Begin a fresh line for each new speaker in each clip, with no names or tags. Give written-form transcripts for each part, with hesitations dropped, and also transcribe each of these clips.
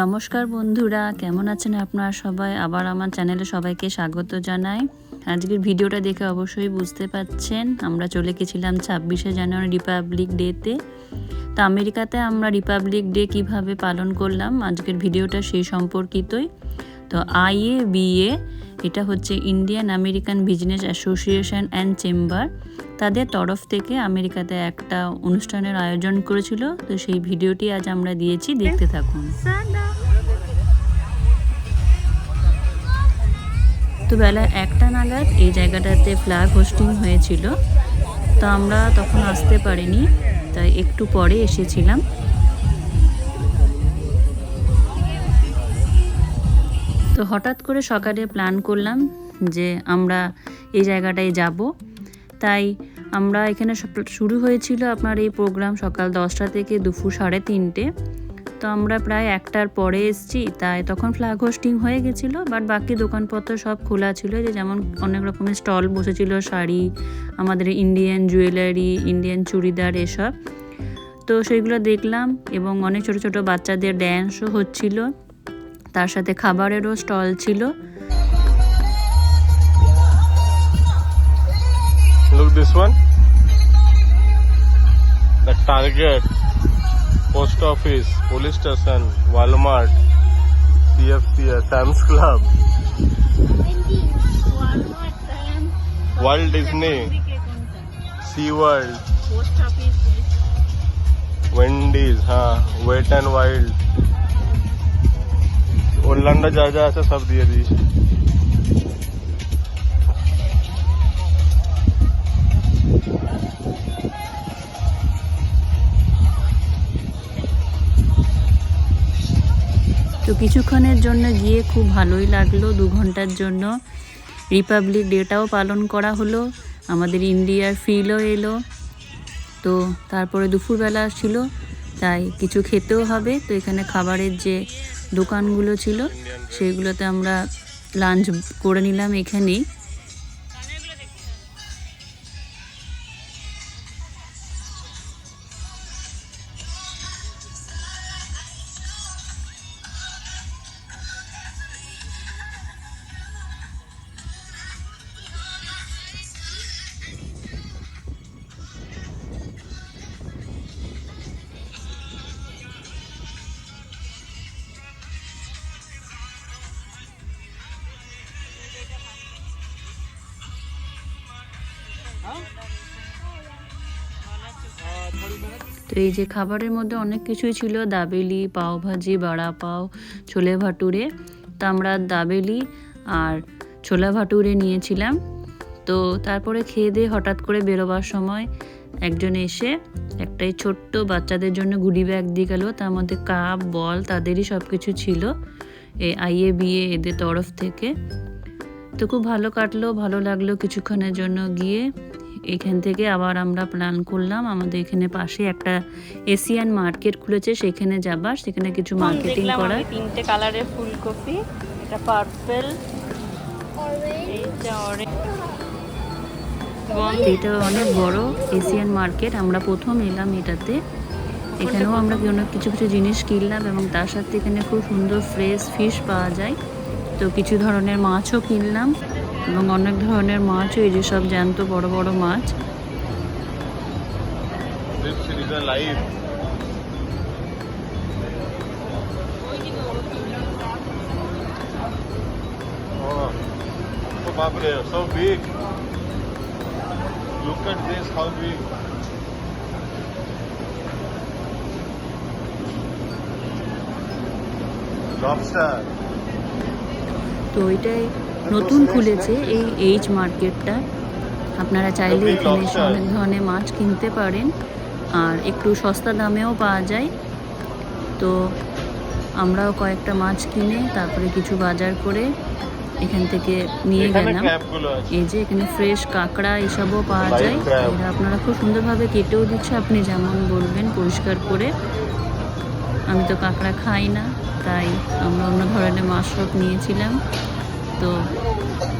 নমস্কার বন্ধুরা, কেমন আছেন আপনারা সবাই? আবার আমার চ্যানেলে সবাইকে স্বাগত জানাই। আজকের ভিডিওটা দেখে অবশ্যই বুঝতে পাচ্ছেন আমরা চলে গেছিলাম 26শে জানুয়ারি রিপাবলিক ডেতে। তো আমেরিকাতে আমরা রিপাবলিক ডে কিভাবে পালন করলাম, আজকের ভিডিওটা সেই সম্পর্কিতই। তো IABA এটা হচ্ছে Indian American business association and chamber, তাদের তরফ থেকে আমেরিকাতে একটা অনুষ্ঠানের আয়োজন করেছিল। তো সেই ভিডিওটি আজ আমরা দিয়েছি, দেখতে থাকুন। তো বেলা 1টা নাগাদ এই জায়গাটাতে ফ্ল্যাগ হোস্টিং হয়েছিল, তো আমরা তখন আসতে পারিনি, তাই একটু পরে এসেছিলাম। তো হঠাৎ করে সকালে প্ল্যান করলাম যে আমরা এই জায়গাটায় যাব, তাই আমরা এখানে শুরু হয়েছিল আপনার এই প্রোগ্রাম সকাল 10টা থেকে দুপুর 3:30। তো আমরা প্রায় 1টার পরে এসেছি, তাই তখন ফ্ল্যাগ হোস্টিং হয়ে গেছিলো, বাট বাকি দোকানপত্র সব খোলা ছিল, যে যেমন অনেক রকমের স্টল বসেছিল, শাড়ি, আমাদের ইন্ডিয়ান জুয়েলারি, ইন্ডিয়ান চুড়িদার এসব। তো সেইগুলো দেখলাম এবং অনেক ছোট ছোট বাচ্চাদের ড্যান্সও হচ্ছিল, তার সাথে খাবারেরও স্টল ছিল।
Look this one. The Target, Post Office, Police Station, Walmart, CFCS, Sam's Club, Walt Disney, Sea World, Wendy's, Wet and Wild, Orlando যা আছে সব দিয়ে দিয়েছে।
তো কিছুক্ষণের জন্য গিয়ে খুব ভালোই লাগলো, 2 ঘন্টার জন্য রিপাবলিক ডেটাও পালন করা হলো, আমাদের ইন্ডিয়ার ফিলও এলো। তো তারপরে দুপুরবেলা ছিল, তাই কিছু খেতেও হবে। তো এখানে খাবারের যে দোকানগুলো ছিল সেইগুলোতে আমরা লাঞ্চ করে নিলাম এখানেই। তো এই যে খাবারের মধ্যে অনেক কিছুই ছিল, দাবেলি, পাওভাজি, বাড়া পাও, ছোলে ভাটুরে। তো আমরা দাবেলি আর ছোলা ভাটুরে নিয়েছিলাম। তো তারপরে খেয়ে দিয়ে হঠাৎ করে বেরোবার সময় একজন এসে একটাই ছোট্ট বাচ্চাদের জন্য গুডি ব্যাগ দিয়ে গেল, তার মধ্যে কাপ, বল, তাদেরই সব কিছু ছিল এই IABA এদের তরফ থেকে। তো খুব ভালো কাটলো, ভালো লাগলো কিছুক্ষণের জন্য গিয়ে। এখান থেকে আবার আমরা প্ল্যান করলাম আমাদের এখানে পাশে একটা এশিয়ান মার্কেট খুলেছে, সেখানে যাবার, সেখানে কিছু মার্কেটিং করা। 3টে কালারের ফুলকপি, এটা পার্পল, এইটা অরেঞ্জ। এটা অনেক বড় এশিয়ান মার্কেট, আমরা প্রথম এলাম এটাতে। এখানেও আমরা অনেক কিছু জিনিস কিনলাম এবং তার সাথে এখানে খুব সুন্দর ফ্রেশ ফিশ পাওয়া যায়। তো কিছু ধরনের মাছও কিনলাম এবং অনেক ধরনের মাছও, এই যে সব জ্যান্ত বড় বড় মাছ। তো এটাই নতুন খুলেছে এই এইচ মার্কেটটা, আপনারা চাইলে এখানে এসে অনেক ধরনের মাছ কিনতে পারেন আর একটু সস্তা দামেও পাওয়া যায়। তো আমরাও কয়েকটা মাছ কিনে তারপরে কিছু বাজার করে এখান থেকে নিয়ে গেলাম। এই যে এখানে ফ্রেশ কাঁকড়া এসবও পাওয়া যায়, এরা আপনারা খুব সুন্দরভাবে কেটেও দিচ্ছে, আপনি যেমন বলবেন পরিষ্কার করে। আমি তো কাঁকড়া খাই না, তাই আমরা অন্য ধরনের মাছ সব নিয়েছিলাম। তো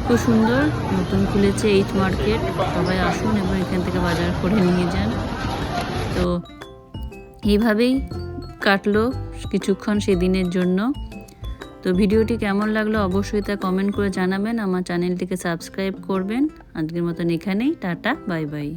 খুব সুন্দর নতুন খুলেছে এইচ মার্কেট, সবাই আসুন এবং এখান থেকে বাজার করে নিয়ে যান। তো এইভাবেই কাটলো কিছুক্ষণ সেদিনের জন্য। তো ভিডিওটি কেমন লাগলো অবশ্যই তা কমেন্ট করে জানাবেন, আমার চ্যানেলটিকে সাবস্ক্রাইব করবেন। আজকের মতন এখানেই, টাটা, বাই বাই।